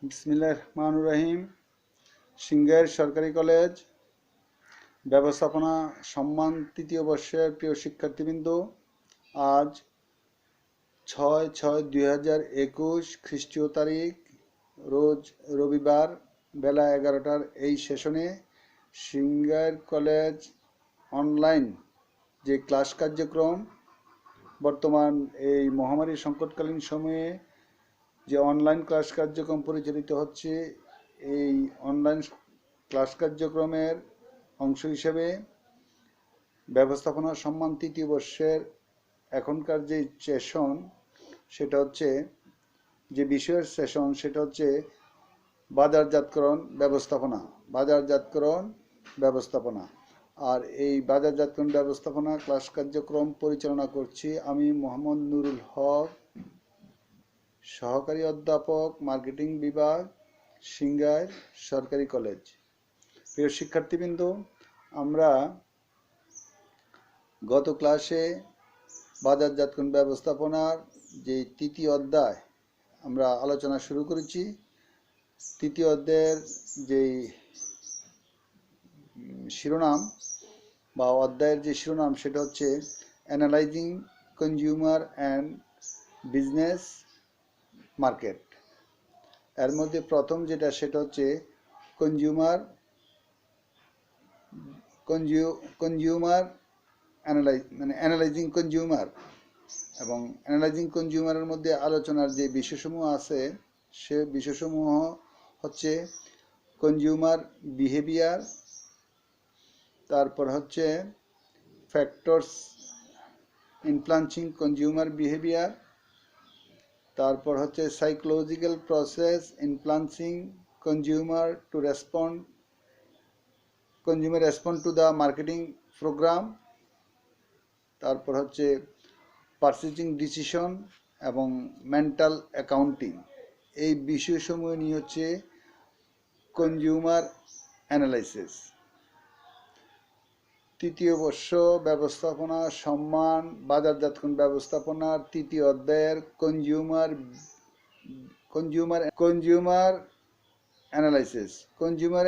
বিসমিল্লাহির রহমানির রহিম। সিংহের সরকারি কলেজ ব্যবস্থাপনা সম্মান তৃতীয় বর্ষের প্রিয় শিক্ষার্থীবৃন্দ, আজ 6/6/2021 খ্রিস্টীয় তারিখ, রোজ রবিবার, বেলা 11টার এই সেশনে সিংহের কলেজ অনলাইন যে ক্লাস কার্যক্রম বর্তমান এই মহামারী সংকটকালীন সময়ে যে অনলাইন ক্লাস কার্যক্রম পরিচালিত হচ্ছে, এই অনলাইন ক্লাস কার্যক্রমের অংশ হিসেবে ব্যবস্থাপনা সম্মান তৃতীয় বর্ষের এখনকার যে সেশন, সেটা হচ্ছে যে বিষয়ের সেশন, সেটা হচ্ছে বাজারজাতকরণ ব্যবস্থাপনা। বাজারজাতকরণ ব্যবস্থাপনা আর এই বাজারজাতকরণ ব্যবস্থাপনা ক্লাস কার্যক্রম পরিচালনা করছি আমি মোহাম্মদ নুরুল হক, সহকারী অধ্যাপক, মার্কেটিং বিভাগ, সিংহের সরকারি কলেজ। প্রিয় শিক্ষার্থীবৃন্দ, আমরা গত ক্লাসে বাজারজাতকরণ ব্যবস্থাপনার যে তৃতীয় অধ্যায় আমরা আলোচনা শুরু করেছি। তৃতীয় অধ্যায়ের যেই শিরোনাম বা অধ্যায়ের যে শিরোনাম, সেটা হচ্ছে analysing consumer and business market. এর মধ্যে প্রথম যেটা, সেটা হচ্ছে কনজিউমার অ্যানালাইজিং কনজিউমার। এবং অ্যানালাইজিং কনজিউমারের মধ্যে আলোচনার যে বিষয়সমূহ আছে, সে বিষয়সমূহ হচ্ছে কনজিউমার বিহেভিয়ার, তারপর হচ্ছে ফ্যাক্টরস ইনফ্লুয়েন্সিং কনজিউমার বিহেভিয়ার, তারপর হচ্ছে psychological process influencing consumer respond to the marketing programme, তারপর হচ্ছে পারচেজিং ডিসিশন এবং মেন্টাল অ্যাকাউন্টিং। এই বিষয়সমূহ নিয়ে হচ্ছে কনজিউমার অ্যানালাইসিস। তৃতীয় বর্ষ ব্যবস্থাপনা সম্মান বাজারজাতকরণ ব্যবস্থাপনার তৃতীয় অধ্যায়ের কনজিউমার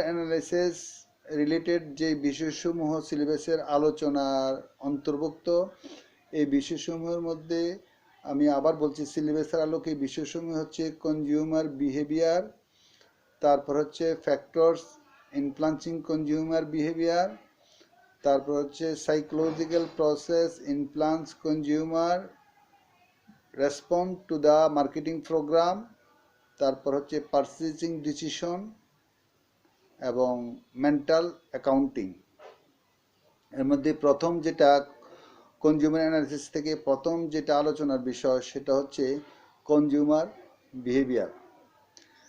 অ্যানালাইসিস রিলেটেড যে বিষয়সমূহ সিলেবাসের আলোচনার অন্তর্ভুক্ত। এই বিষয়সমূহের মধ্যে আমি আবার বলছি, সিলেবাসের আলোকে বিষয়সমূহ হচ্ছে কনজিউমার বিহেভিয়ার, তারপর হচ্ছে ফ্যাক্টরস ইনফ্লুয়েন্সিং কনজিউমার বিহেভিয়ার, তারপর হচ্ছে psychological process influence consumer respond to the marketing programme, তারপর হচ্ছে পারচেজিং ডিসিশন এবং মেন্টাল অ্যাকাউন্টিং। এর মধ্যে প্রথম যেটা কনজিউমার অ্যানালিসিস থেকে প্রথম যেটা আলোচনার বিষয়, সেটা হচ্ছে কনজিউমার বিহেভিয়ার।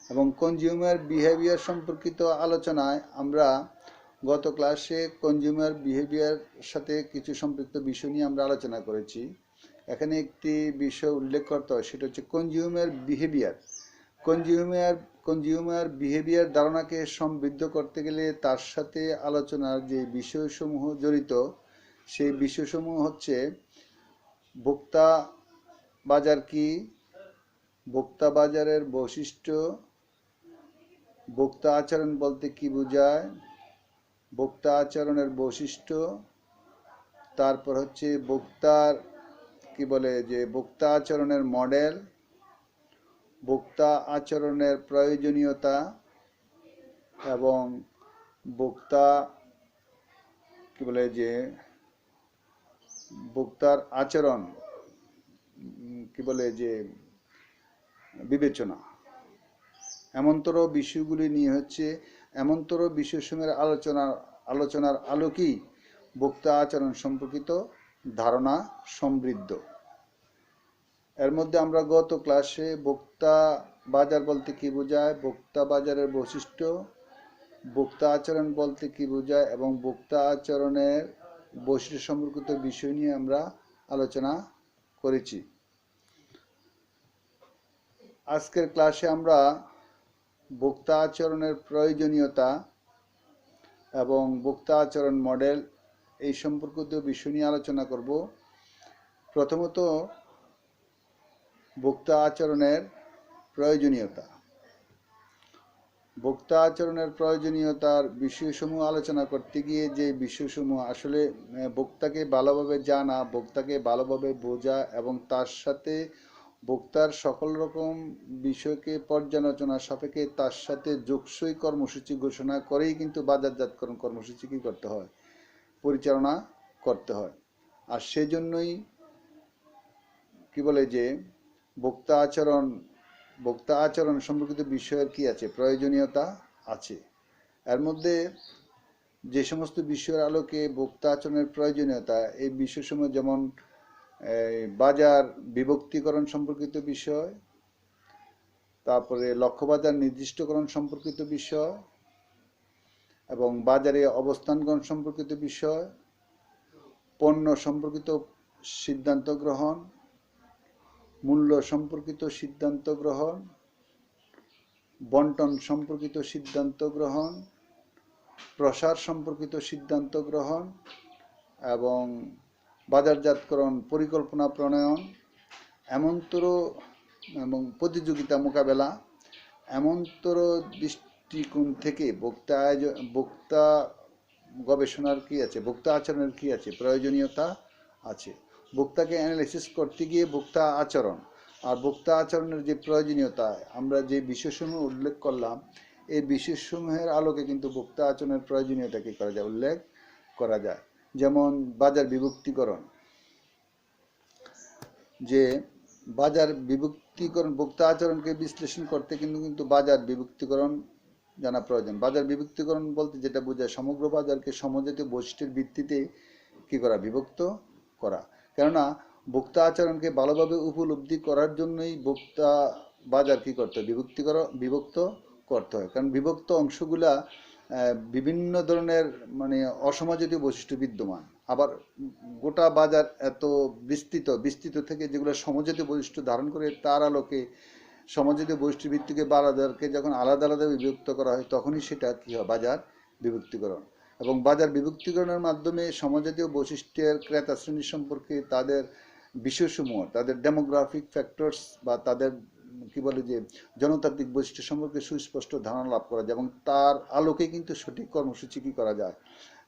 এবং কনজিউমার বিহেভিয়ার সম্পর্কিত আলোচনায় আমরা গত ক্লাসে কনজিউমার বিহেভিয়ার সাথে কিছু সম্পৃক্ত বিষয় নিয়ে আমরা আলোচনা করেছি। এখানে একটি বিষয় উল্লেখ করতে হয়, সেটা হচ্ছে কনজিউমার বিহেভিয়ার। কনজিউমার বিহেভিয়ার ধারণাকে সমৃদ্ধ করতে গেলে তার সাথে আলোচনার যে বিষয়সমূহ জড়িত, সেই বিষয়সমূহ হচ্ছে ভোক্তা বাজার কি, ভোক্তা বাজারের বৈশিষ্ট্য, ভোক্তা আচরণ বলতে কি বোঝায়, ভোক্তা আচরণের বৈশিষ্ট্য, তারপর হচ্ছে ভোক্তা আচরণের মডেল, ভোক্তা আচরণের প্রয়োজনীয়তা এবং ভোক্তার আচরণ বিবেচনা। এমনতর বিষয়গুলি নিয়ে হচ্ছে এমনতর বিষয়সমূহের আলোচনার আলোকেই ভোক্তা আচরণ সম্পর্কিত ধারণা সমৃদ্ধ। এর মধ্যে আমরা গত ক্লাসে ভোক্তা বাজার বলতে কি বোঝায়, ভোক্তা বাজারের বৈশিষ্ট্য, ভোক্তা আচরণ বলতে কি বোঝায় এবং ভোক্তা আচরণের বৈশিষ্ট্য সম্পর্কিত বিষয় নিয়ে আমরা আলোচনা করেছি। আজকের ক্লাসে আমরা ভোক্তা আচরণের প্রয়োজনীয়তা এবং ভোক্তা আচরণ মডেল এই সম্পর্কিত বিষয় নিয়ে আলোচনা করব। প্রথমত, ভোক্তা আচরণের প্রয়োজনীয়তা। ভোক্তা আচরণের প্রয়োজনীয়তার বিষয়সমূহ আলোচনা করতে গিয়ে যে বিষয়সমূহ আসলে ভোক্তাকে ভালোভাবে জানা, ভোক্তাকে ভালোভাবে বোঝা এবং তার সাথে ভোক্তার সকল রকম বিষয়কে পর্যালোচনা সাপেক্ষে তার সাথে যোগসই কর্মসূচি ঘোষণা করেই কিন্তু বাজারজাতকরণ কর্মসূচি কী করতে হয়, পরিচালনা করতে হয়। আর সেজন্যই কি বলে যে ভোক্তা আচরণ ভোক্তা আচরণ সম্পর্কিত বিষয়ের কি আছে, প্রয়োজনীয়তা আছে। এর মধ্যে যে সমস্ত বিষয়ের আলোকে ভোক্তা আচরণের প্রয়োজনীয়তা, এই বিষয়সমূহ যেমন বাজার বিভক্তিকরণ সম্পর্কিত বিষয়, তারপরে লক্ষ্যবাজার নির্দিষ্টকরণ সম্পর্কিত বিষয় এবং বাজারে অবস্থানগণ সম্পর্কিত বিষয়, পণ্য সম্পর্কিত সিদ্ধান্ত গ্রহণ, মূল্য সম্পর্কিত সিদ্ধান্ত গ্রহণ, বন্টন সম্পর্কিত সিদ্ধান্ত গ্রহণ, প্রসার সম্পর্কিত সিদ্ধান্ত গ্রহণ এবং বাজারজাতকরণ পরিকল্পনা প্রণয়ন, এমনতর এবং প্রতিযোগিতা মোকাবেলা, এমনতর দৃষ্টিকোণ থেকে ভোক্তা গবেষণার কি আছে, ভোক্তা আচরণের কি আছে, প্রয়োজনীয়তা আছে। ভোক্তাকে অ্যানালাইসিস করতে গিয়ে ভোক্তা আচরণ আর ভোক্তা আচরণের যে প্রয়োজনীয়তা, আমরা যে বিষয়সমূহ উল্লেখ করলাম, এই বিষয়সমূহের আলোকে কিন্তু ভোক্তা আচরণের প্রয়োজনীয়তা কি করা যায়, উল্লেখ করা যায়। যেমন বাজার বিভক্তিকরণ, যে বাজার বিভক্তিকরণ, ভোক্তা আচরণকে বিশ্লেষণ করতে কিন্তু বাজার বিভক্তিকরণ জানা প্রয়োজন। বাজার বিভক্তিকরণ বলতে যেটা বোঝায় সমগ্র বাজারকে সমজাতীয় বৈশিষ্ট্যের ভিত্তিতে কি করা, বিভক্ত করা। কেননা ভোক্তা আচরণকে ভালোভাবে উপলব্ধি করার জন্যই ভোক্তা বাজার কি করতে হয়, বিভক্ত করতে হয়। কারণ বিভক্ত অংশগুলা বিভিন্ন ধরনের অসমজাতীয় বৈশিষ্ট্য বিদ্যমান। আবার গোটা বাজার এত বিস্তৃত থেকে যেগুলো সমজাতীয় বৈশিষ্ট্য ধারণ করে, তার আলোকে সমজাতীয় বৈশিষ্ট্য ভিত্তিকে বাজারকে যখন আলাদা আলাদা বিভক্ত করা হয়, তখনই সেটা কী হয়, বাজার বিভক্তিকরণ। এবং বাজার বিভক্তিকরণের মাধ্যমে সমজাতীয় বৈশিষ্ট্যের ক্রেতা শ্রেণী সম্পর্কে তাদের বিষয়সমূহ, তাদের ডেমোগ্রাফিক ফ্যাক্টরস বা তাদের কি বলে যে জনতান্ত্রিক বৈশিষ্ট্য সম্পর্কে সুস্পষ্ট ধারণা লাভ করা যায় এবং তার আলোকে কিন্তু সঠিক কর্মসূচি কী করা যায়,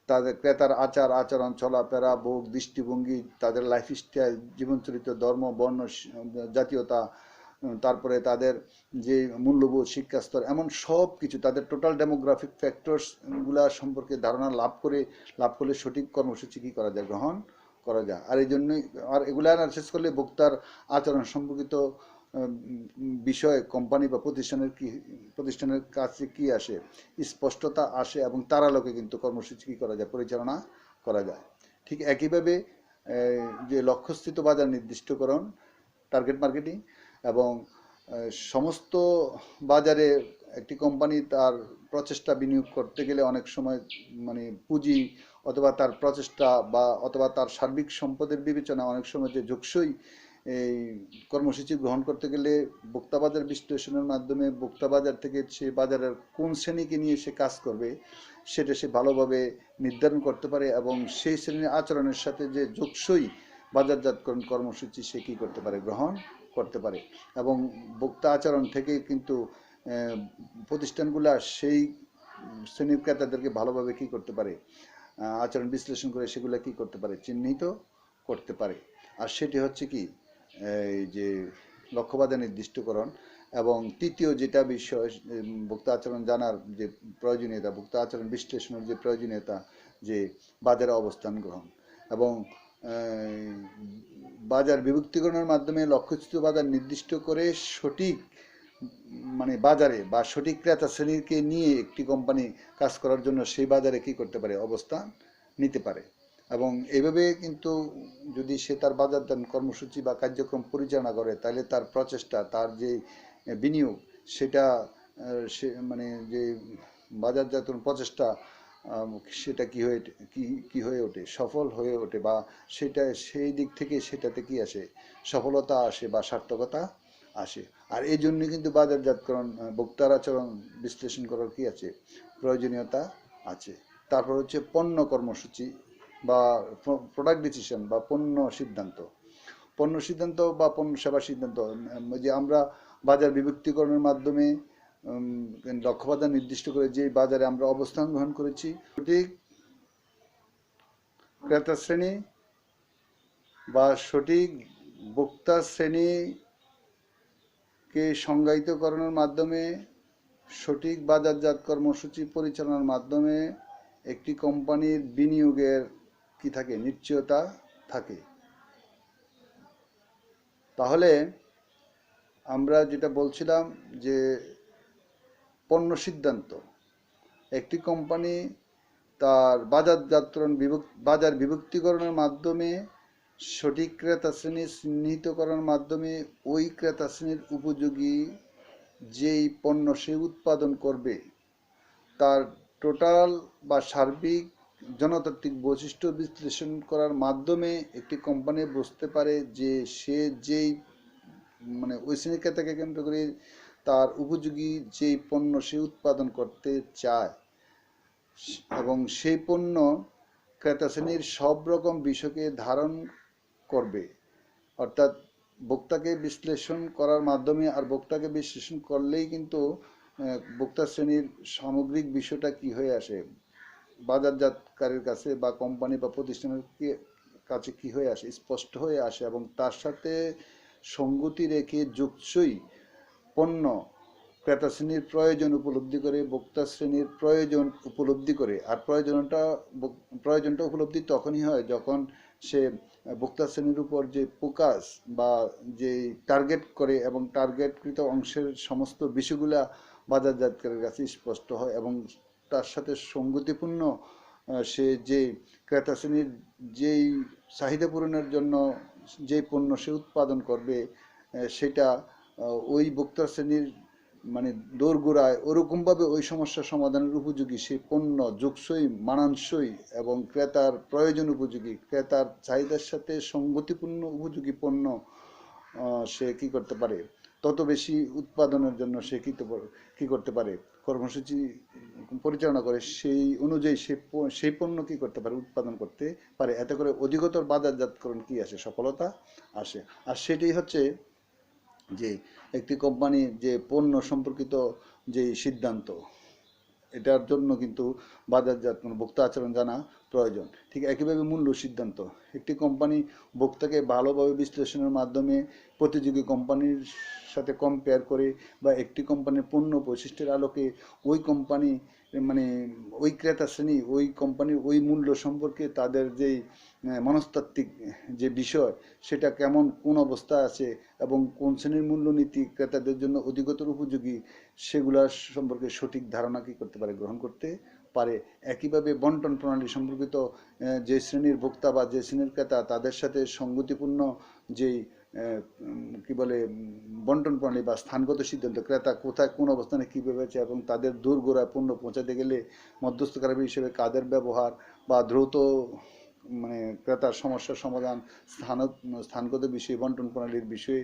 তাদের ক্রেতার আচার আচরণ, চলাফেরা, ভোগ, দৃষ্টিভঙ্গি, তাদের লাইফস্টাইল, জীবনচরিত্র, ধর্ম, বর্ণ, জাতীয়তা, তারপরে তাদের যে মূল্যবোধ, শিক্ষাস্তর, এমন সব কিছু তাদের টোটাল ডেমোগ্রাফিক ফ্যাক্টরসগুলা সম্পর্কে ধারণা লাভ করলে সঠিক কর্মসূচি কী করা যায়, গ্রহণ করা যায়। আর এই জন্যই এগুলো অ্যানালাইসিস করলে ভোক্তার আচরণ সম্পর্কিত বিষয় কোম্পানি বা প্রতিষ্ঠানের কাছে কি আসে, স্পষ্টতা আসে এবং তার আলোকে কিন্তু কর্মসূচি কী করা যায়, পরিচালনা করা যায়। ঠিক একইভাবে যে লক্ষ্যস্থিত বাজার নির্দিষ্টকরণ, টার্গেট মার্কেটিং, এবং সমস্ত বাজারে একটি কোম্পানি তার প্রচেষ্টা বিনিয়োগ করতে গেলে অনেক সময় পুঁজি অথবা তার প্রচেষ্টা অথবা তার সার্বিক সম্পদের বিবেচনা অনেক সময় যে যোগসই এই কর্মসূচি গ্রহণ করতে গেলে ভোক্তা বাজার বিশ্লেষণের মাধ্যমে ভোক্তা বাজার থেকে সে বাজারের কোন শ্রেণীকে নিয়ে সে কাজ করবে সেটা সে ভালোভাবে নির্ধারণ করতে পারে এবং সেই শ্রেণীর আচরণের সাথে যে যোগসই বাজারজাতকরণ কর্মসূচি সে কী করতে পারে, গ্রহণ করতে পারে। এবং ভোক্তা আচরণ থেকে কিন্তু প্রতিষ্ঠানগুলা সেই শ্রেণীর ক্রেতাদেরকে ভালোভাবে কী করতে পারে, আচরণ বিশ্লেষণ করে সেগুলো কী করতে পারে, চিহ্নিত করতে পারে। আর সেটি হচ্ছে কি, এই যে লক্ষ্যবাজার নির্দিষ্টকরণ। এবং তৃতীয় যেটা বিষয় ভোক্তা আচরণ জানার যে প্রয়োজনীয়তা, ভোক্তা আচরণ বিশ্লেষণের যে প্রয়োজনীয়তা, যে বাজারে অবস্থান গ্রহণ এবং বাজার বিভক্তিকরণের মাধ্যমে লক্ষ্যচ্যুত বাজার নির্দিষ্ট করে সঠিক বাজারে বা সঠিক ক্রেতা শ্রেণীকে নিয়ে একটি কোম্পানি কাজ করার জন্য সেই বাজারে কী করতে পারে, অবস্থান নিতে পারে। এবং এইভাবে কিন্তু যদি সে তার বাজারদান কর্মসূচি বা কার্যক্রম পরিচালনা করে, তাহলে তার প্রচেষ্টা, তার যে বিনিয়োগ, সেটা সে যে বাজারজাতকরণ প্রচেষ্টা, সেটা কি হয়ে ওঠে, সফল হয়ে ওঠে, বা সেটা সেই দিক থেকে সেটাতে কি আসে, সফলতা আসে বা সার্থকতা আসে। আর এই জন্য কিন্তু বাজারজাতকরণ ভোক্তার আচরণ বিশ্লেষণ করার কি আছে, প্রয়োজনীয়তা আছে। তারপর হচ্ছে পণ্য কর্মসূচি বা প্রোডাক্ট ডিসিশন বা পণ্য সিদ্ধান্ত বা পণ্য সেবা সিদ্ধান্ত। যে আমরা বাজার বিভক্তিকরণের মাধ্যমে লক্ষ্যবাজার নির্দিষ্ট করে যে বাজারে আমরা অবস্থান গ্রহণ করেছি, সঠিক ক্রেতা শ্রেণী বা সঠিক ভোক্তা শ্রেণীকে সংজ্ঞায়িতকরণের মাধ্যমে, সঠিক বাজারজাত কর্মসূচি পরিচালনার মাধ্যমে একটি কোম্পানির বিনিয়োগের কি থাকে, নিশ্চয়তা থাকে। তাহলে আমরা যেটা বলছিলাম যে পণ্য সিদ্ধান্ত, একটি কোম্পানি তার বাজার বিভক্তিকরণের মাধ্যমে সঠিক ক্রেতা শ্রেণী চিহ্নিতকরণের মাধ্যমে ওই ক্রেতা শ্রেণীর উপযোগী যেই পণ্য সে উৎপাদন করবে তার টোটাল বা সার্বিক জনতাত্ত্বিক বৈশিষ্ট্য বিশ্লেষণ করার মাধ্যমে একটি কোম্পানি বুঝতে পারে যে সে যেই ওই শ্রেণীর ক্রেতাকে কেন্দ্র করে তার উপযোগী যেই পণ্য সে উৎপাদন করতে চায় এবং সেই পণ্য ক্রেতা শ্রেণীর সব রকম বিষয়কে ধারণ করবে। অর্থাৎ ভোক্তাকে বিশ্লেষণ করার মাধ্যমে, আর ভোক্তাকে বিশ্লেষণ করলেই কিন্তু ভোক্তা শ্রেণীর সামগ্রিক বিষয়টা কি হয়ে আসে, বাজারজাতকারীর কাছে বা কোম্পানি বা প্রতিষ্ঠানের কাছে কি হয়ে আসে, স্পষ্ট হয়ে আসে এবং তার সাথে সঙ্গতি রেখে যুগসই পণ্য ক্রেতা শ্রেণীর প্রয়োজন উপলব্ধি করে, ভোক্তা শ্রেণীর প্রয়োজন উপলব্ধি করে। আর প্রয়োজনটা উপলব্ধি তখনই হয় যখন সে ভোক্তা শ্রেণীর উপর যে ফোকাস বা যে টার্গেট করে এবং টার্গেটকৃত অংশের সমস্ত বিষয়গুলা বাজারজাতকারীর কাছে স্পষ্ট হয় এবং তার সাথে সঙ্গতিপূর্ণ সে যে ক্রেতা শ্রেণীর যেই চাহিদা পূরণের জন্য যেই পণ্য সে উৎপাদন করবে সেটা ওই ভোক্তা শ্রেণীর দোরগোড়ায় ওরকমভাবে ওই সমস্যা সমাধানের উপযোগী সেই পণ্য যোগসই, মানানসই এবং ক্রেতার প্রয়োজন উপযোগী, ক্রেতার চাহিদার সাথে সঙ্গতিপূর্ণ উপযোগী পণ্য সে কি করতে পারে, তত বেশি উৎপাদনের জন্য সে কি করতে পারে, কর্মসূচি পরিচালনা করে সেই অনুযায়ী সেই পণ্য কি করতে পারে, উৎপাদন করতে পারে। এতে করে অধিকতর বাজারজাতকরণ কি আসে, সফলতা আসে। আর সেটাই হচ্ছে যে একটি কোম্পানির যে পণ্য সম্পর্কিত যে সিদ্ধান্ত, এটার জন্য কিন্তু বাজারজাত ভোক্তা আচরণ জানা প্রয়োজন। ঠিক একইভাবে মূল্য সিদ্ধান্ত, একটি কোম্পানি ভোক্তাকে ভালোভাবে বিশ্লেষণের মাধ্যমে প্রতিযোগী কোম্পানির সাথে কম্পেয়ার করে বা একটি কোম্পানির পণ্য বৈশিষ্ট্যের আলোকে ওই কোম্পানি ওই ক্রেতা শ্রেণী ওই কোম্পানির ওই মূল্য সম্পর্কে তাদের যেই মনস্তাত্ত্বিক যে বিষয় সেটা কেমন, কোন অবস্থায় আছে এবং কোন শ্রেণীর মূল্যনীতি ক্রেতাদের জন্য অধিকতর উপযোগী সেগুলোর সম্পর্কে সঠিক ধারণা কি করতে পারে, গ্রহণ করতে পারে। একইভাবে বন্টন প্রণালী সম্পর্কিত যে শ্রেণীর ভোক্তা বা যে শ্রেণীর ক্রেতা তাদের সাথে সঙ্গতিপূর্ণ যেই কি বলে বন্টন প্রণালী বা স্থানগত সিদ্ধান্ত, ক্রেতা কোথায় কোন অবস্থানে কীভাবে আছে এবং তাদের দোরগোড়ায় পণ্য পৌঁছাতে গেলে মধ্যস্থকারী হিসেবে কাদের ব্যবহার বা দ্রুত ক্রেতার সমস্যার সমাধান, স্থানগত বিষয়, বন্টন প্রণালীর বিষয়ে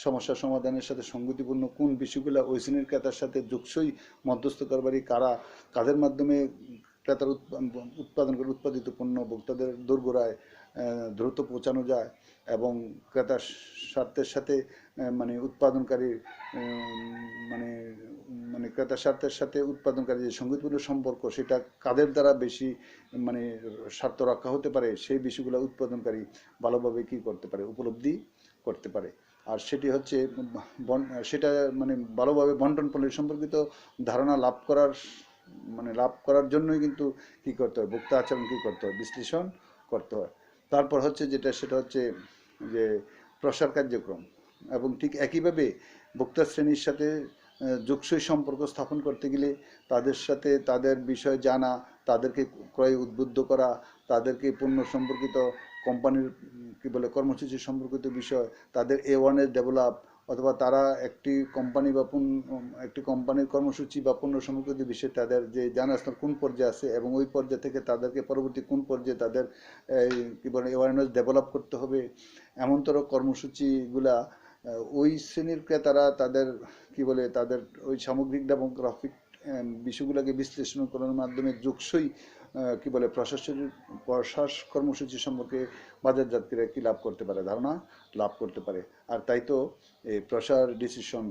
সমস্যার সমাধানের সাথে সঙ্গতিপূর্ণ কোন বিষয়গুলো ওই শ্রেণীর ক্রেতার সাথে যুগসই মধ্যস্থকারী কারা, কাদের মাধ্যমে ক্রেতার উৎপাদন করে উৎপাদিত পণ্য ভোক্তাদের দোরগোড়ায় দ্রুত পৌঁছানো যায় এবং ক্রেতার স্বার্থের সাথে উৎপাদনকারীর ক্রেতার স্বার্থের সাথে উৎপাদনকারী যে সঙ্গতিপূর্ণ সম্পর্ক সেটা কাদের দ্বারা বেশি স্বার্থ রক্ষা হতে পারে সেই বিষয়গুলো উৎপাদনকারী ভালোভাবে কি করতে পারে, উপলব্ধি করতে পারে। আর সেটি হচ্ছে সেটা ভালোভাবে বন্টন প্রণালী সম্পর্কিত ধারণা লাভ করার জন্যই কিন্তু কি করতে হয়, ভোক্তা আচরণ কি করতে হয়, বিশ্লেষণ করতে হয়। তারপর হচ্ছে সেটা হচ্ছে যে প্রসার কার্যক্রম এবং ঠিক একইভাবে ভোক্তা শ্রেণীর সাথে যোগসই সম্পর্ক স্থাপন করতে গেলে তাদের সাথে তাদের বিষয় জানা, তাদেরকে ক্রয় উদ্বুদ্ধ করা, তাদেরকে পণ্য সম্পর্কিত কোম্পানির কি বলে কর্মসূচি সম্পর্কিত বিষয়, তাদের অ্যাওয়ারনেস ডেভেলপ, অথবা তারা একটি কোম্পানি বা একটি কোম্পানির কর্মসূচি বা পণ্য সম্পর্কিত বিষয়ে তাদের যে জানার কোন পর্যায়ে আছে এবং ওই পর্যায়ে থেকে তাদেরকে পরবর্তী কোন পর্যায়ে তাদের কি বলে অ্যাওয়ারনেস ডেভেলপ করতে হবে, এমনতর কর্মসূচিগুলা ওই শ্রেণীর ক্রেতারা তাদের কি বলে তাদের ওই সামগ্রিক ডেমোগ্রাফিক বিষয়গুলোকে বিশ্লেষণ করার মাধ্যমে যোগসই কি বলে প্রশাস কর্মসূচি সম্পর্কে বাজারজাতকারীরা কি লাভ করতে পারে, ধারণা লাভ করতে পারে। আর তাই তো এই প্রসার ডিসিশন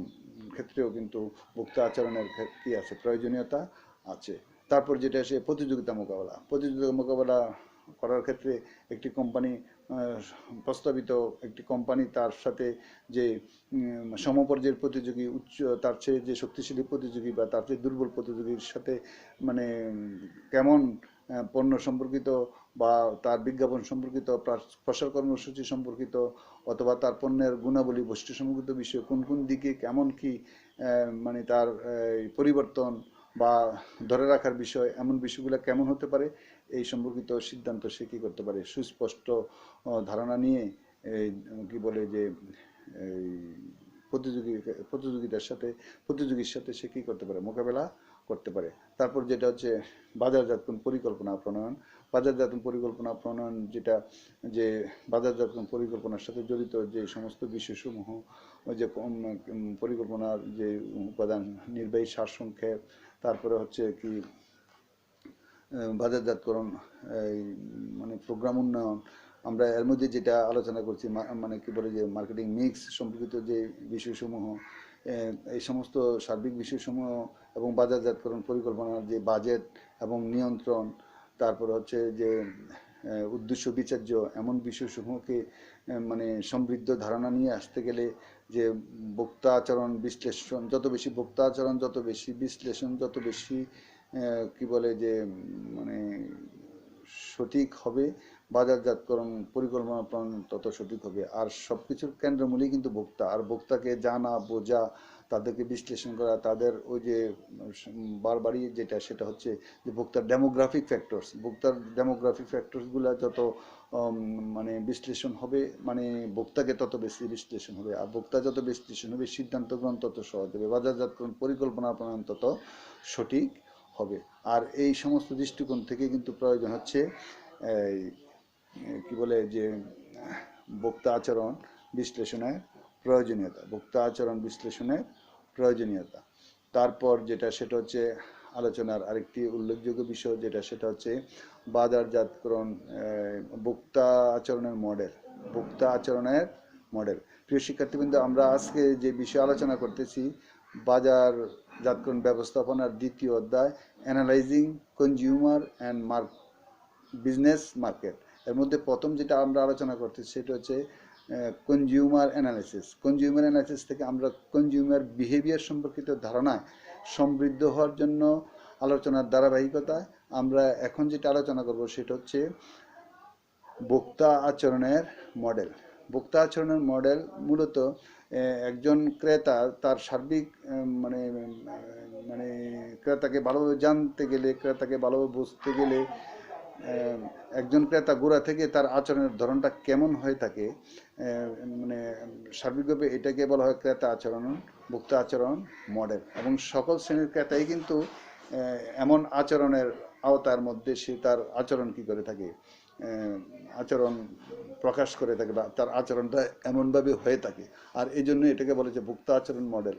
ক্ষেত্রেও কিন্তু ভোক্তা আচরণের কি আছে, প্রয়োজনীয়তা আছে। তারপর যেটা আসে প্রতিযোগিতা মোকাবেলা। প্রতিযোগিতা মোকাবেলা করার ক্ষেত্রে একটি কোম্পানি প্রস্তাবিত একটি কোম্পানি তার সাথে যে সমপর্যায়ের প্রতিযোগী, তার চেয়ে যে শক্তিশালী প্রতিযোগী বা তার চেয়ে দুর্বল প্রতিযোগীর সাথে মানে কেমন পণ্য সম্পর্কিত বা তার বিজ্ঞাপন সম্পর্কিত, প্রসার কর্মসূচি সম্পর্কিত, অথবা তার পণ্যের গুণাবলী বৈশিষ্ট্য সম্পর্কিত বিষয় কোন কোন দিকে কেমন কি মানে তার পরিবর্তন বা ধরে রাখার বিষয়, এমন বিষয়গুলো কেমন হতে পারে, এই সম্পর্কিত সিদ্ধান্ত সে কী করতে পারে, সুস্পষ্ট ধারণা নিয়ে কি বলে যে এই প্রতিযোগীর সাথে সে কী করতে পারে, মোকাবেলা করতে পারে। তারপর যেটা হচ্ছে বাজারজাতকরণ পরিকল্পনা প্রণয়ন। বাজারজাতকরণ পরিকল্পনা প্রণয়ন যেটা, যে বাজারজাতকরণ পরিকল্পনার সাথে জড়িত যে সমস্ত বিষয়সমূহ, ওই যে পরিকল্পনার যে উপাদান, নির্বাহী সারসংক্ষেপ, তারপরে হচ্ছে কি বাজারজাতকরণ এই মানে প্রোগ্রাম উন্নয়ন, আমরা এর মধ্যে যেটা আলোচনা করছি মানে কি বলে যে মার্কেটিং মিক্স সম্পর্কিত যে বিষয়সমূহ, এই সমস্ত সার্বিক বিষয়সমূহ এবং বাজারজাতকরণ পরিকল্পনার যে বাজেট এবং নিয়ন্ত্রণ, তারপর হচ্ছে যে উদ্দেশ্য বিচার্য, এমন বিষয়সমূহকে মানে সমৃদ্ধ ধারণা নিয়ে আসতে গেলে যে ভোক্তা আচরণ বিশ্লেষণ, যত বেশি ভোক্তা আচরণ, যত বেশি বিশ্লেষণ, যত বেশি কি বলে যে মানে সঠিক হবে, বাজারজাতকরণ পরিকল্পনা প্রণয়ন তত সঠিক হবে। আর সব কিছুর কেন্দ্রমূলই কিন্তু ভোক্তা। আর ভোক্তাকে জানা, বোঝা, তাদেরকে বিশ্লেষণ করা, তাদের ওই যে বারবারই যেটা, সেটা হচ্ছে যে ভোক্তার ডেমোগ্রাফিক ফ্যাক্টরস, ভোক্তার ডেমোগ্রাফিক ফ্যাক্টরসগুলো যত মানে বিশ্লেষণ হবে, মানে ভোক্তাকে তত বেশি বিশ্লেষণ হবে। আর ভোক্তা যত বিশ্লেষণ হবে, সিদ্ধান্ত গ্রহণ তত সহজ হবে, বাজারজাতকরণ পরিকল্পনা প্রণয়ন তত সঠিক হবে। আর এই সমস্ত দৃষ্টিকোণ থেকে কিন্তু প্রয়োজন হচ্ছে এই কি বলে যে ভোক্তা আচরণ বিশ্লেষণের প্রয়োজনীয়তা, ভোক্তা আচরণ বিশ্লেষণের প্রয়োজনীয়তা। তারপর যেটা, সেটা হচ্ছে আলোচনার আরেকটি উল্লেখযোগ্য বিষয়, যেটা সেটা হচ্ছে বাজারজাতকরণ ভোক্তা আচরণের মডেল। ভোক্তা আচরণের মডেল। প্রিয় শিক্ষার্থীবৃন্দ, আমরা আজকে যে বিষয়ে আলোচনা করতেছি, বাজারজাতকরণ ব্যবস্থাপনার দ্বিতীয় অধ্যায়, analysing consumer and business market. এর মধ্যে প্রথম যেটা আমরা আলোচনা করতেছি সেটা হচ্ছে কনজিউমার অ্যানালাইসিস। কনজিউমার অ্যানালাইসিস থেকে আমরা কনজিউমার বিহেভিয়ার সম্পর্কিত ধারণায় সমৃদ্ধ হওয়ার জন্য আলোচনার ধারাবাহিকতায় আমরা এখন যেটা আলোচনা করব সেটা হচ্ছে ভোক্তা আচরণের মডেল। ভোক্তা আচরণের মডেল মূলত একজন ক্রেতা তার সার্বিক মানে মানে ক্রেতাকে ভালোভাবে জানতে গেলে, ক্রেতাকে ভালোভাবে বুঝতে গেলে, একজন ক্রেতা গোড়া থেকে তার আচরণের ধরনটা কেমন হয়ে থাকে, মানে সার্বিকভাবে এটাকে বলা হয় ক্রেতা আচরণ, ভোক্তা আচরণ মডেল। এবং সকল শ্রেণীর ক্রেতাই কিন্তু এমন আচরণের আওতার মধ্যে সে তার আচরণ কি করে থাকে, আচরণ প্রকাশ করে থাকে বা তার আচরণটা এমনভাবে হয়ে থাকে। আর এই জন্য এটাকে বলে যে ভোক্তা আচরণ মডেল।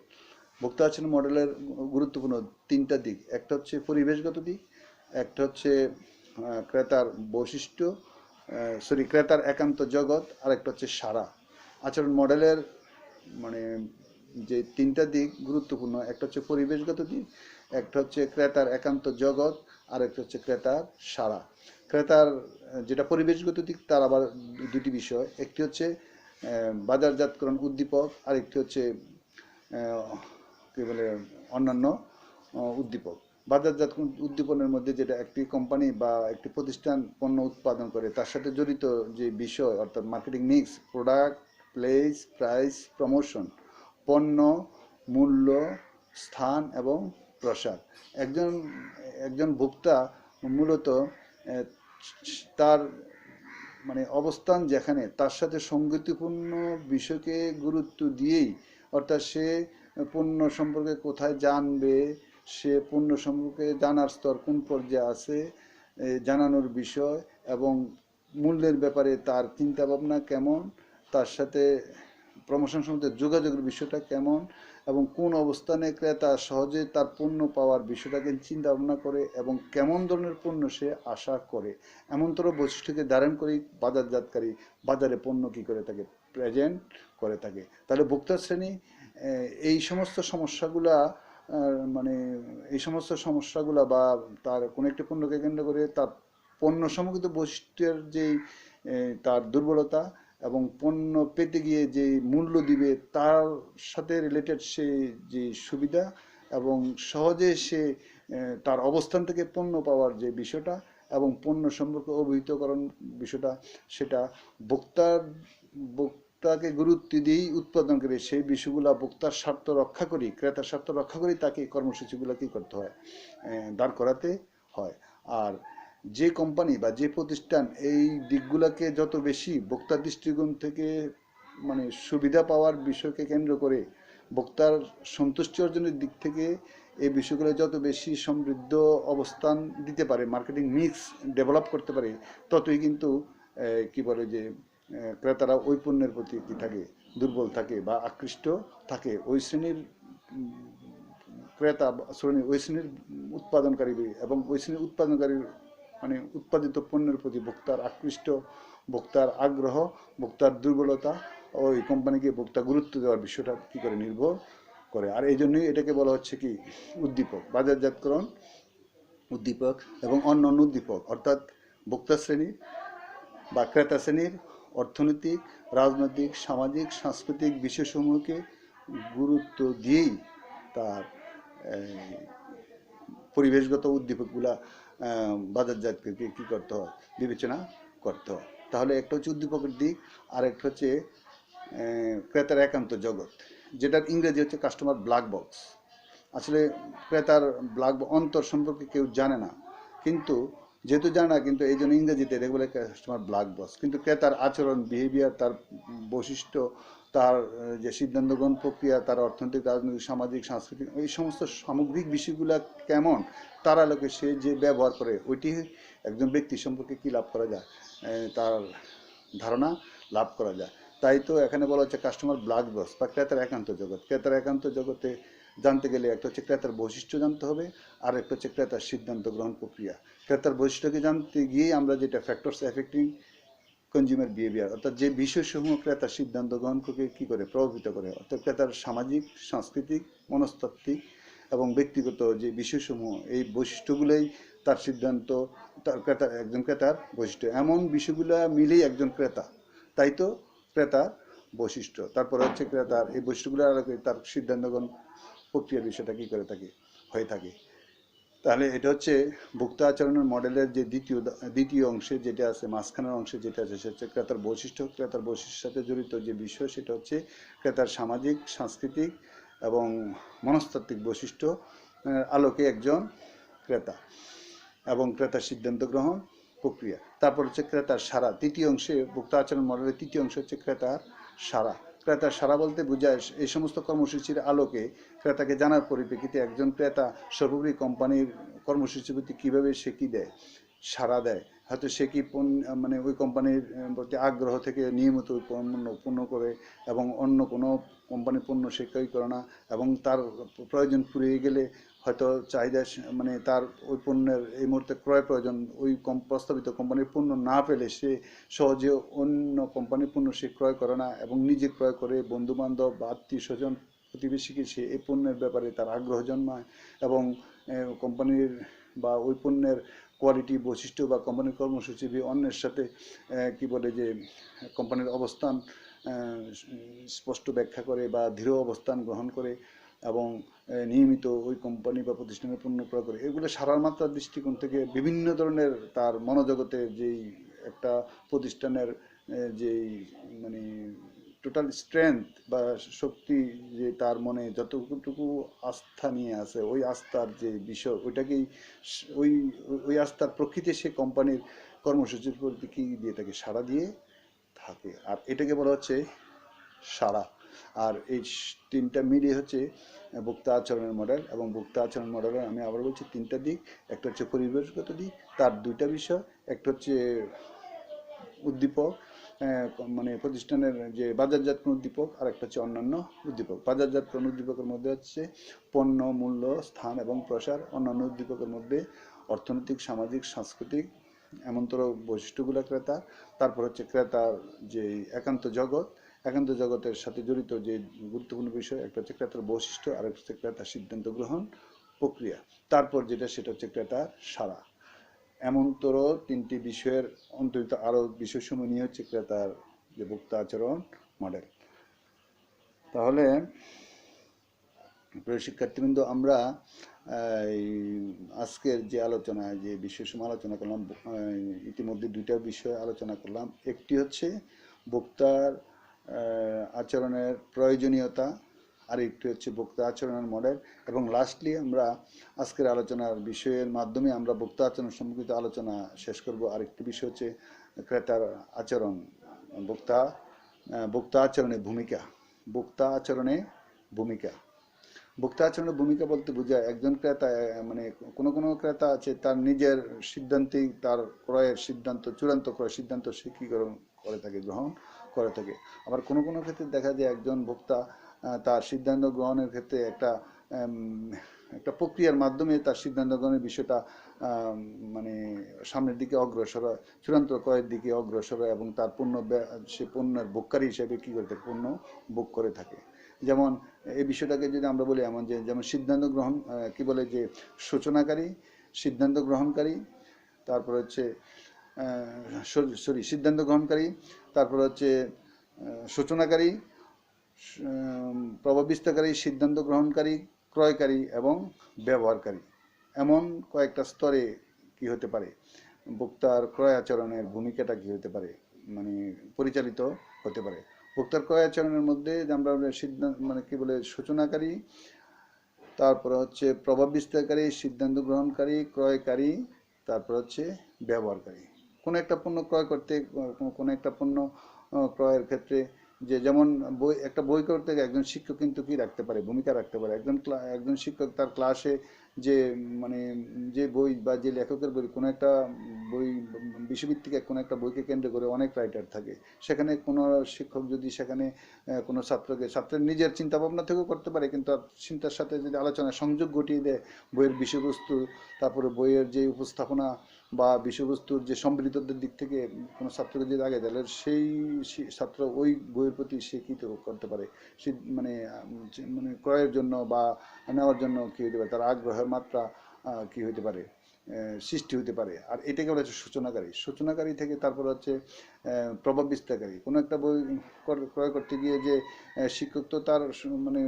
ভোক্তা আচরণ মডেলের গুরুত্বপূর্ণ তিনটা দিক। একটা হচ্ছে পরিবেশগত দিক, একটা হচ্ছে ক্রেতার বৈশিষ্ট্য, ক্রেতার একান্ত জগৎ, আর একটা হচ্ছে সারা। আচরণ মডেলের মানে যে তিনটা দিক গুরুত্বপূর্ণ, একটা হচ্ছে পরিবেশগত দিক, একটা হচ্ছে ক্রেতার একান্ত জগৎ, আর একটা হচ্ছে ক্রেতার সারা। ক্রেতার যেটা পরিবেশগত দিক, তার আবার দুটি বিষয়, একটি হচ্ছে বাজারজাতকরণ উদ্দীপক, আর একটি হচ্ছে কি বলে অন্যান্য উদ্দীপক। বাজারজাতকরণ উদ্দীপনের মধ্যে যেটা একটি কোম্পানি বা একটি প্রতিষ্ঠান পণ্য উৎপাদন করে তার সাথে জড়িত যে বিষয়, অর্থাৎ marketing mix, product, place, price, promotion, পণ্য, মূল্য, স্থান এবং প্রসার। একজন ভোক্তা মূলত তার মানে অবস্থান যেখানে, তার সাথে সঙ্গতিপূর্ণ বিষয়কে গুরুত্ব দিয়েই, অর্থাৎ সে পণ্য সম্পর্কে কোথায় জানবে, সে পণ্য সম্পর্কে জানার স্তর কোন পর্যায়ে আছে, জানানোর বিষয় এবং মূল্যের ব্যাপারে তার চিন্তাভাবনা কেমন, তার সাথে প্রমোশন সম্বন্ধে যোগাযোগের বিষয়টা কেমন, এবং কোন অবস্থানে ক্রেতা সহজে তার পণ্য পাওয়ার বিষয়টাকে চিন্তা ভাবনা করে এবং কেমন ধরনের পণ্য সে আশা করে, এমনতর বৈশিষ্ট্যকে ধারণ করেই বাজারজাতকারী বাজারে পণ্য কী করে থাকে, প্রেজেন্ট করে থাকে। তাহলে ভোক্তা শ্রেণী এই সমস্ত সমস্যাগুলা মানে এই সমস্ত সমস্যাগুলা বা তার কোনো একটি পণ্যকে কেন্দ্র করে তার পণ্য সম্পর্কিত বৈশিষ্ট্যের যেই তার দুর্বলতা এবং পণ্য পেতে গিয়ে যে মূল্য দিবে তার সাথে রিলেটেড সে যে সুবিধা এবং সহজে সে তার অবস্থান থেকে পণ্য পাওয়ার যে বিষয়টা এবং পণ্য সম্পর্কে অবহিতকরণ বিষয়টা, সেটা ভোক্তার ভোক্তাকে গুরুত্ব দিয়েই উৎপাদন করে সেই বিষয়গুলো ভোক্তার স্বার্থ রক্ষা করি, ক্রেতার স্বার্থ রক্ষা করি তাকে এই কর্মসূচিগুলো কী করতে হয়, দাঁড় করাতে হয়। আর যে কোম্পানি বা যে প্রতিষ্ঠান এই দিকগুলোকে যত বেশি ভোক্তার দৃষ্টিকোণ থেকে মানে সুবিধা পাওয়ার বিষয়কে কেন্দ্র করে ভোক্তার সন্তুষ্টি অর্জনের দিক থেকে এই বিষয়গুলো যত বেশি সমৃদ্ধ অবস্থান দিতে পারে, মার্কেটিং মিক্স ডেভেলপ করতে পারে, ততই কিন্তু কি বলে যে ক্রেতারা ওই পণ্যের প্রতি কি থাকে, দুর্বল থাকে বা আকৃষ্ট থাকে। ওই শ্রেণীর ক্রেতা শ্রেণী, ওই শ্রেণীর উৎপাদনকারী এবং ওই শ্রেণীর উৎপাদনকারীর মানে উৎপাদিত পণ্যের প্রতি ভোক্তার আকৃষ্ট, ভোক্তার আগ্রহ, ভোক্তার দুর্বলতা, ওই কোম্পানিকে ভোক্তা গুরুত্ব দেওয়ার বিষয়টা কী করে নির্ভর করে। আর এই জন্যই এটাকে বলা হচ্ছে কি উদ্দীপক, বাজারজাতকরণ উদ্দীপক এবং অন্যান্য উদ্দীপক, অর্থাৎ ভোক্তা শ্রেণী বা ক্রেতা শ্রেণীর অর্থনৈতিক, রাজনৈতিক, সামাজিক, সাংস্কৃতিক বিষয়সমূহকে গুরুত্ব দিয়েই তার পরিবেশগত উদ্দীপকগুলা বাজারজাতকে কী করতে হয়, বিবেচনা করতে হয়। তাহলে একটা হচ্ছে উদ্দীপকের দিক, আর একটা হচ্ছে ক্রেতার একান্ত জগৎ, যেটার ইংরেজি হচ্ছে কাস্টমার ব্ল্যাক বক্স। আসলে ক্রেতার ব্ল্যাক অন্তর সম্পর্কে কেউ জানে না, কিন্তু যেহেতু জানে না, কিন্তু এই জন্য ইংরেজিতে এটাকে বলে কাস্টমার ব্ল্যাক বক্স। কিন্তু ক্রেতার আচরণ, বিহেভিয়ার, তার বৈশিষ্ট্য, তার যে সিদ্ধান্ত গ্রহণ প্রক্রিয়া, তার অর্থনৈতিক, রাজনৈতিক, সামাজিক, সাংস্কৃতিক, এই সমস্ত সামগ্রিক বিষয়গুলো কেমন, তার আলোকে সে যে ব্যবহার করে, ওইটি একজন ব্যক্তি সম্পর্কে কী লাভ করা যায়, তার ধারণা লাভ করা যায়। তাই তো এখানে বলা হচ্ছে কাস্টমার ব্ল্যাক বক্স বা ক্রেতার একান্ত জগৎ। ক্রেতার একান্ত জগতে জানতে গেলে একটা হচ্ছে ক্রেতার বৈশিষ্ট্য জানতে হবে, আর একটা হচ্ছে ক্রেতার সিদ্ধান্ত গ্রহণ প্রক্রিয়া। ক্রেতার বৈশিষ্ট্যকে জানতে গিয়েই আমরা যেটা ফ্যাক্টরস এফেক্টিং কনজিউমার বিহেভিয়ার, অর্থাৎ যে বিষয়সমূহ ক্রেতার সিদ্ধান্ত গ্রহণকে কী করে প্রভাবিত করে, অর্থাৎ ক্রেতার সামাজিক, সাংস্কৃতিক, মনস্তাত্ত্বিক এবং ব্যক্তিগত যে বিষয়সমূহ, এই বৈশিষ্ট্যগুলোই তার সিদ্ধান্ত, তার ক্রেতার, একজন ক্রেতার বৈশিষ্ট্য, এমন বিষয়গুলো মিলেই একজন ক্রেতা। তাই তো ক্রেতার বৈশিষ্ট্য, তারপরে হচ্ছে ক্রেতার এই বৈশিষ্ট্যগুলো আলোকে তার সিদ্ধান্ত গ্রহণ প্রক্রিয়ার বিষয়টা কী করে থাকে, হয়ে থাকে। তাহলে এটা হচ্ছে ভোক্তা আচরণের মডেলের যে দ্বিতীয় অংশে যেটা আছে, মাঝখানের অংশে যেটা আছে, সেটা হচ্ছে ক্রেতার বৈশিষ্ট্য। ক্রেতার বৈশিষ্ট্যের সাথে জড়িত যে বিষয়, সেটা হচ্ছে ক্রেতার সামাজিক, সাংস্কৃতিক এবং মনস্তাত্ত্বিক বৈশিষ্ট্য আলোকে একজন ক্রেতা এবং ক্রেতার সিদ্ধান্ত গ্রহণ প্রক্রিয়া। তারপর হচ্ছে ক্রেতার সারা, তৃতীয় অংশে ভোক্তা আচরণ মডেলের তৃতীয় অংশ হচ্ছে ক্রেতার সারা। ক্রেতার সারা বলতে বোঝায় এই সমস্ত কর্মসূচির আলোকে ক্রেতাকে জানার পরিপ্রেক্ষিতে একজন ক্রেতা সর্বোপরি কোম্পানির কর্মসূচির প্রতি কীভাবে সে কী দেয়, সাড়া দেয়। হয়তো সে কি মানে ওই কোম্পানির প্রতি আগ্রহ থেকে নিয়মিত পণ্য করে এবং অন্য কোনো কোম্পানির পণ্য সে ক্রয় করে না, এবং তার প্রয়োজন ফুরিয়ে গেলে হয়তো চাহিদা মানে তার ওই পণ্যের এই মুহূর্তে ক্রয় প্রয়োজন, ওই প্রস্তাবিত কোম্পানির পণ্য না পেলে সে সহজে অন্য কোম্পানির পণ্য সে ক্রয় করে না এবং নিজে ক্রয় করে বন্ধুবান্ধব বা আত্মীয় স্বজন প্রতিবেশীকে সে এই পণ্যের ব্যাপারে তার আগ্রহ জন্মায় এবং কোম্পানির বা ওই পণ্যের কোয়ালিটি, বৈশিষ্ট্য বা কোম্পানির কর্মসূচি অন্যের সাথে কি বলে যে কোম্পানির অবস্থান স্পষ্ট ব্যাখ্যা করে বা দৃঢ় অবস্থান গ্রহণ করে এবং নিয়মিত ওই কোম্পানি বা প্রতিষ্ঠানের পণ্য ক্রয় করে। এগুলো সারার মাত্রার দৃষ্টিকোণ থেকে বিভিন্ন ধরনের তার মনোজগতের যেই একটা প্রতিষ্ঠানের যেই মানে টোটাল স্ট্রেংথ বা শক্তি, যে তার মনে যতটুকু আস্থা নিয়ে আছে, ওই আস্থার যে বিষয়, ওইটাকেই ওই ওই আস্থার প্রকৃতি সে কোম্পানির কর্মসূচির প্রতি কী দিয়ে থাকে, সাড়া দিয়ে থাকে। আর এটাকে বলা হচ্ছে সাড়া। আর এই তিনটা মিলিয়ে হচ্ছে ভোক্তা আচরণের মডেল। এবং ভোক্তা আচরণ মডেলের আমি আবার বলছি তিনটা দিক। একটা হচ্ছে পরিবেশগত দিক, তার দুইটা বিষয়, একটা হচ্ছে উদ্দীপক মানে প্রতিষ্ঠানের যে বাজারজাতকরণ উদ্দীপক, আর একটা হচ্ছে অন্যান্য উদ্দীপক। বাজারজাতকরণ উদ্দীপকের মধ্যে হচ্ছে পণ্য, মূল্য, স্থান এবং প্রসার। অন্যান্য উদ্দীপকের মধ্যে অর্থনৈতিক, সামাজিক, সাংস্কৃতিক এমনতর বৈশিষ্ট্যগুলো ক্রেতা। তারপর হচ্ছে ক্রেতার যে একান্ত জগৎ একান্ত জগতের সাথে জড়িত যে গুরুত্বপূর্ণ বিষয়, একটা হচ্ছে ক্রেতার বৈশিষ্ট্য, আর একটা হচ্ছে ক্রেতার সিদ্ধান্ত গ্রহণ প্রক্রিয়া, তারপর যেটা সেটা হচ্ছে ক্রেতার সাড়া। এমনতর তিনটি বিষয়ের অন্তরিত আরও বিষয়সমূহ নিয়ে হচ্ছে ক্রেতার যে ভোক্তা আচরণ মডেল। তাহলে প্রিয় শিক্ষার্থীবৃন্দ, আমরা আজকের যে আলোচনায় যে বিষয়সমূহ আলোচনা করলাম, ইতিমধ্যে দুইটা বিষয় আলোচনা করলাম। একটি হচ্ছে ভোক্তার আচরণের প্রয়োজনীয়তা, আর একটি হচ্ছে ভোক্তা আচরণের মডেল, এবং লাস্টলি আমরা আজকের আলোচনার বিষয়ের মাধ্যমে আমরা ভোক্তা আচরণ সম্পর্কিত আলোচনা শেষ করব। আরেকটি বিষয় হচ্ছে ক্রেতার আচরণ, ভোক্তা আচরণের ভূমিকা। ভোক্তা আচরণে ভূমিকা ভোক্তা আচরণের ভূমিকা বলতে বোঝায় একজন ক্রেতা, মানে কোনো ক্রেতা আছে তার নিজের সিদ্ধান্তেই তার ক্রয়ের সিদ্ধান্ত, চূড়ান্ত ক্রয়ের সিদ্ধান্ত সে কী করে থাকে, গ্রহণ করে থাকে। আবার কোনো ক্ষেত্রে দেখা যায় একজন ভোক্তা তার সিদ্ধান্ত গ্রহণের ক্ষেত্রে একটা প্রক্রিয়ার মাধ্যমে তার সিদ্ধান্ত গ্রহণের বিষয়টা মানে সামনের দিকে অগ্রসর হয়, চূড়ান্ত ক্রয়ের দিকে অগ্রসর হয়, এবং তার সে পণ্যের ভোগকারী হিসেবে কী করে থাকে, পণ্য ভোগ করে থাকে। যেমন এই বিষয়টাকে যদি আমরা বলি এমন যে, যেমন সিদ্ধান্ত গ্রহণ কি বলে যে সূচনাকারী, সিদ্ধান্ত গ্রহণকারী, তারপর হচ্ছে সিদ্ধান্ত গ্রহণকারী, তারপর হচ্ছে সূচনাকারী, প্রভাব বিস্তারকারী, সিদ্ধান্ত গ্রহণকারী, ক্রয়কারী এবং ব্যবহারকারী। এমন কয়েকটা স্তরে কি হতে পারে, ভোক্তার ক্রয় আচরণের ভূমিকাটা কি হতে পারে, মানে পরিচালিত হতে পারে। ভোক্তার ক্রয় আচরণের মধ্যে আমরা সিদ্ধান্ত, মানে কি বলে, সূচনাকারী, তারপর হচ্ছে প্রভাব বিস্তারকারী, সিদ্ধান্ত গ্রহণকারী, ক্রয়কারী, তারপর হচ্ছে ব্যবহারকারী। কোনো একটা পণ্য ক্রয় করতে, কোনো একটা পণ্য ক্রয়ের ক্ষেত্রে, যে যেমন একটা বই করতে একজন শিক্ষক কিন্তু কি রাখতে পারে, ভূমিকা রাখতে পারে। একজন শিক্ষক তার ক্লাসে যে মানে যে বই বা যে লেখকের বই, কোনো একটা বই বিশ্বভিত্তিক কোনো একটা বইকে কেন্দ্র করে অনেক রাইটার থাকে, সেখানে কোনো শিক্ষক যদি সেখানে কোনো ছাত্রের নিজের চিন্তা ভাবনা থেকেও করতে পারে, কিন্তু তার চিন্তার সাথে যদি আলোচনায় সংযোগ ঘটিয়ে দেয় বইয়ের বিষয়বস্তু, তারপরে বইয়ের যে উপস্থাপনা বা বিষয়বস্তুর যে সম্মিলিতদের দিক থেকে কোনো ছাত্রকে যদি আগে দেয়, সেই ছাত্র ওই বইয়ের প্রতি সে কী করতে পারে, সে মানে মানে ক্রয়ের জন্য বা নেওয়ার জন্য কী হতে পারে, তার আগ্রহের মাত্রা কী হতে পারে, সৃষ্টি হতে পারে। আর এটাকে বলা হচ্ছে সূচনাকারী থেকে তারপর হচ্ছে প্রভাব বিস্তারকারী। কোনো একটা বই ক্রয় করতে গিয়ে যে শিক্ষক তো তার মানে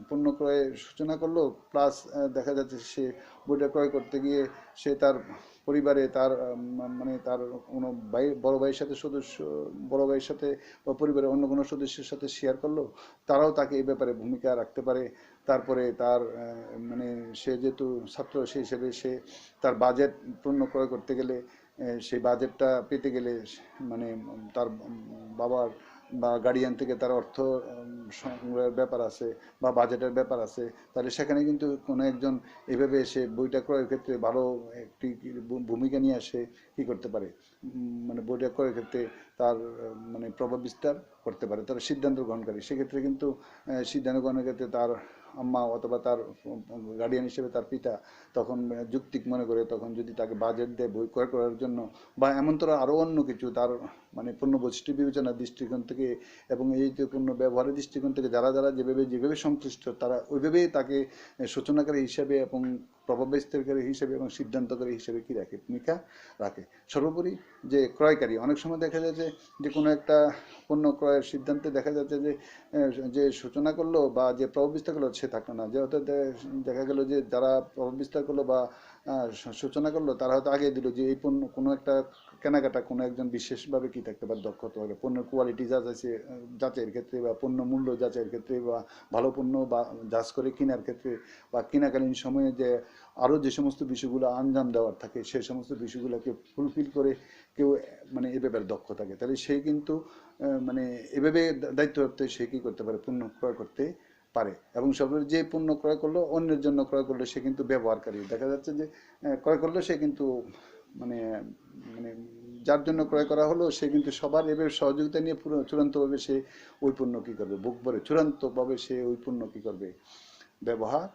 পণ্য ক্রয়ের সূচনা করলো, প্লাস দেখা যাচ্ছে সে বইটা ক্রয় করতে গিয়ে সে তার পরিবারে তার মানে তার কোনো বড় ভাইয়ের সাথে বড় ভাইয়ের সাথে বা পরিবারের অন্য কোনো সদস্যের সাথে শেয়ার করলো, তারাও তাকে এই ব্যাপারে ভূমিকা রাখতে পারে। তারপরে তার মানে সে যেহেতু ছাত্র, সেই হিসেবে সে তার বাজেট পূর্ণ ক্রয় করতে গেলে, সেই বাজেটটা পেতে গেলে মানে তার বাবার বা গার্ডিয়ান থেকে তার অর্থ সংগ্রহের ব্যাপার আছে বা বাজেটের ব্যাপার আছে, তাহলে সেখানে কিন্তু কোনো একজন এভাবে এসে বইটা ক্রয়ের ক্ষেত্রে ভালো একটি ভূমিকা নিয়ে আসে কী করতে পারে, মানে বইটা ক্রয়ের ক্ষেত্রে তার মানে প্রভাব বিস্তার করতে পারে। তার সিদ্ধান্ত গ্রহণকারী, সেক্ষেত্রে কিন্তু সিদ্ধান্ত গ্রহণের ক্ষেত্রে তার আম্মা অথবা তার গার্ডিয়ান হিসেবে তার পিতা তখন যৌক্তিক মনে করে, তখন যদি তাকে বাজেট দেয় বই ক্রয় করার জন্য, বা এমন তো আরও অন্য কিছু তার মানে পণ্য বৈশিষ্ট্য বিবেচনার দৃষ্টিকোণ থেকে এবং এই যে পণ্য ব্যবহারের দৃষ্টিকোণ থেকে যারা যেভাবে সংশ্লিষ্ট, তারা ওইভাবেই তাকে সূচনাকারী হিসেবে এবং প্রভাব বিস্তারকারী হিসেবে এবং সিদ্ধান্তকারী হিসেবে কি রাখে, ভূমিকা রাখে। সর্বোপরি যে ক্রয়কারী, অনেক সময় দেখা যাচ্ছে যে কোনো একটা পণ্য ক্রয়ের সিদ্ধান্তে দেখা যাচ্ছে যে সূচনা করলো বা যে প্রভাব বিস্তার করলো সে থাকলো না, যেহেতু দেখা গেল যে যারা প্রভাব বিস্তার করলো বা সূচনা করলো তারা হয়তো আগে দিল যে এই পণ্য কোনো একটা কেনাকাটা কোনো একজন বিশেষভাবে কি থাকতে পারে, দক্ষতা হবে পণ্যের কোয়ালিটি যাচাইয়ের ক্ষেত্রে বা পণ্য মূল্য যাচাইয়ের ক্ষেত্রে বা ভালো পণ্য বা যাচ করে কেনার ক্ষেত্রে বা কেনাকালীন সময়ে যে আরও যে সমস্ত বিষয়গুলো আঞ্জাম দেওয়ার থাকে সেই সমস্ত বিষয়গুলোকে ফুলফিল করে কেউ মানে এ ব্যাপারে দক্ষ থাকে, তাহলে সে কিন্তু মানে এভাবে দায়িত্বপ্রাপ্ত সে কী করতে পারে, পণ্য ক্রয় করতে পারে। এবং সর্বোপরি যে পণ্য ক্রয় করলো অন্যের জন্য ক্রয় করলো সে কিন্তু ব্যবহারকারী, দেখা যাচ্ছে যে ক্রয় করলো সে কিন্তু মানে মানে যার জন্য ক্রয় করা হলো সে কিন্তু সবার এবার সহযোগিতা নিয়ে পুরো চূড়ান্তভাবে সে ওই পণ্য কী করবে, বুক ভরে চূড়ান্তভাবে সে ওই পণ্য কী করবে, ব্যবহার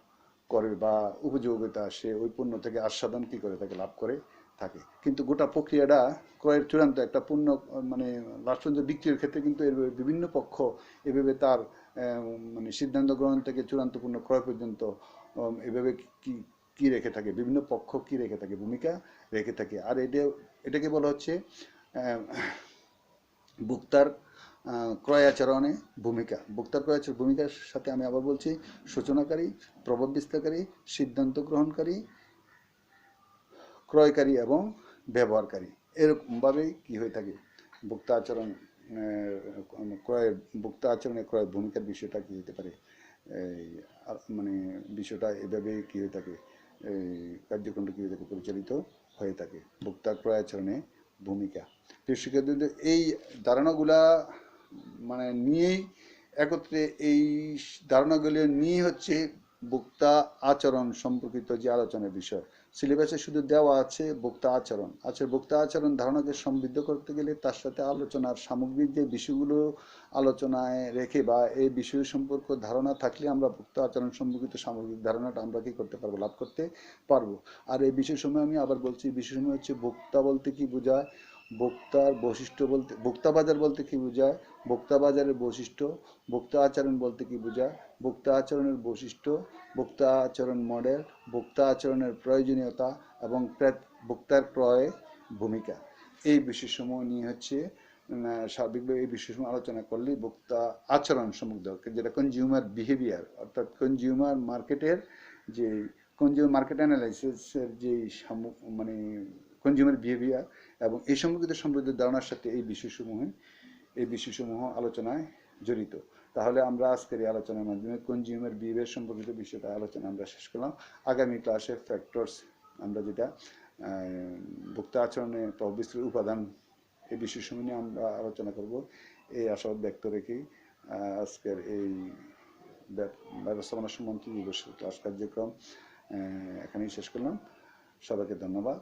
করবে বা উপযোগিতা সে ওই পণ্য থেকে আস্বাদন কী করে তাকে লাভ করে থাকে, কিন্তু গোটা প্রক্রিয়াটা ক্রয়ের চূড়ান্ত একটা পণ্য মানে লাস্ট পর্যন্ত বিক্রির ক্ষেত্রে কিন্তু এর বিভিন্ন পক্ষ এভাবে তার মানে সিদ্ধান্ত গ্রহণ থেকে চূড়ান্ত পণ্য ক্রয় পর্যন্ত এভাবে কি কি রেখে থাকে, বিভিন্ন পক্ষ কি রেখে থাকে, ভূমিকা রেখে থাকে। আর এটাকে বলা হচ্ছে ভোক্তার ক্রয় আচরণে ভূমিকা। ভোক্তার ক্রয় আচরণ ভূমিকার সাথে আমি আবার বলছি সূচনাকারী, প্রভাব বিস্তারকারী, সিদ্ধান্ত গ্রহণকারী, ক্রয়কারী এবং ব্যবহারকারী, এরকমভাবেই কি হয়ে থাকে ভোক্তা আচরণ ক্রয়ের ভোক্তা আচরণে ক্রয়ের ভূমিকার বিষয়টা কি হতে পারে, এই মানে বিষয়টা এভাবে কি হয়ে থাকে, এই কার্যক্রমটা কি হয়ে থাকে, পরিচালিত হয়ে থাকে ভোক্তার ক্রয় আচরণে ভূমিকা। শিক্ষার্থীদের এই ধারণাগুলা মানে নিয়েই একত্রে এই ধারণাগুলো নিয়ে হচ্ছে ভোক্তা আচরণ সম্পর্কিত যে আলোচনার বিষয়। সিলেবাসে শুধু দেওয়া আছে ভোক্তা আচরণ। আচ্ছা, ভোক্তা আচরণ ধারণাকে সমৃদ্ধ করতে গেলে তার সাথে আলোচনার সামগ্রিক যে বিষয়গুলো আলোচনায় রেখে বা এই বিষয় সম্পর্ক ধারণা থাকলে আমরা ভোক্তা আচরণ সম্পর্কিত সামগ্রিক ধারণাটা আমরা কি করতে পারবো, লাভ করতে পারবো। আর এই বিষয় সময় আমি আবার বলছি, বিষয় সময় হচ্ছে ভোক্তা বলতে কি বোঝায়, ভোক্তার বৈশিষ্ট্য বলতে, ভোক্তা বাজার বলতে কি বোঝায়, ভোক্তা বাজারের বৈশিষ্ট্য, ভোক্তা আচরণ বলতে কি বোঝায়, ভোক্তা আচরণের বৈশিষ্ট্য, ভোক্তা আচরণ মডেল, ভোক্তা আচরণের প্রয়োজনীয়তা এবং ভোক্তার ক্রয়ে ভূমিকা। এই বিষয়সমূহ নিয়ে হচ্ছে সার্বিকভাবে এই বিষয়সমূহ আলোচনা করলে ভোক্তা আচরণ সম্পর্কে, যেটা কনজিউমার বিহেভিয়ার, অর্থাৎ কনজিউমার মার্কেটের যে কনজিউমার মার্কেট অ্যানালাইসিসের যে মানে কনজিউমার বিহেভিয়ার এবং এই সম্পর্কিত সমৃদ্ধ ধারণার সাথে এই বিষয়সমূহ আলোচনায় জড়িত। তাহলে আমরা আজকের এই আলোচনার মাধ্যমে কনজিউমার বিহেভিয়ার সম্পর্কিত বিষয়টা আলোচনা আমরা শেষ করলাম। আগামী ক্লাসে ফ্যাক্টরস, আমরা যেটা ভোক্তা আচরণে প্রভাব বিস্তারের উপাদান, এই বিষয়সমূহ নিয়ে আমরা আলোচনা করব। এই আশাবাদ ব্যক্ত রেখেই আজকের এই ব্যবস্থাপনা সম্বন্ধীয় ক্লাস কার্যক্রম এখানেই শেষ করলাম। সবাইকে ধন্যবাদ।